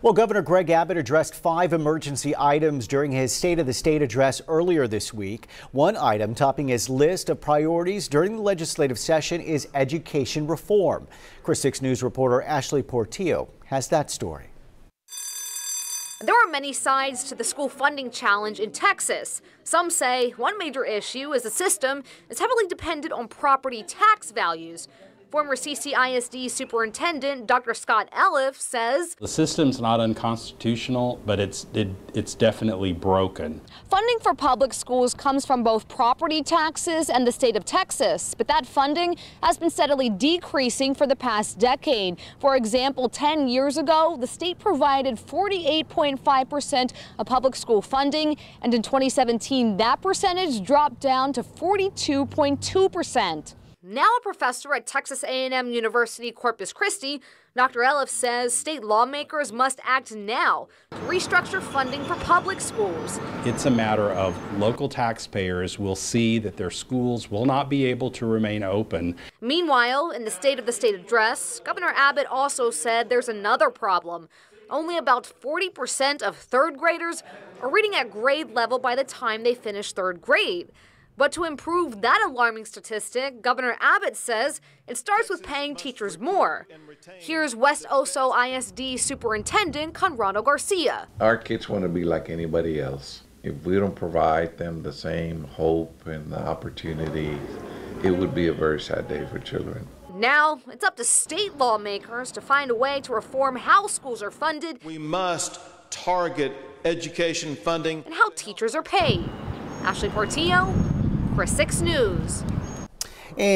Well, Governor Greg Abbott addressed 5 emergency items during his State of the State address earlier this week. One item topping his list of priorities during the legislative session is education reform. Chris 6 News reporter Ashley Portillo has that story. There are many sides to the school funding challenge in Texas. Some say one major issue is the system is heavily dependent on property tax values. Former CCISD Superintendent Dr. Scott Elliff says the system's not unconstitutional, but it's definitely broken. Funding for public schools comes from both property taxes and the state of Texas, but that funding has been steadily decreasing for the past decade. For example, 10 years ago, the state provided 48.5% of public school funding, and in 2017, that percentage dropped down to 42.2%. Now a professor at Texas A&M University Corpus Christi, Dr. Elliff says state lawmakers must act now to restructure funding for public schools. It's a matter of local taxpayers will see that their schools will not be able to remain open. Meanwhile, in the State of the State address, Governor Abbott also said there's another problem. Only about 40% of third graders are reading at grade level by the time they finish third grade. But to improve that alarming statistic, Governor Abbott says it starts with paying teachers more. Here's West Oso ISD Superintendent Conrado Garcia. Our kids want to be like anybody else. If we don't provide them the same hope and the opportunities, it would be a very sad day for children. Now, it's up to state lawmakers to find a way to reform how schools are funded. We must target education funding and how teachers are paid. Ashley Portillo, Chris 6 News. And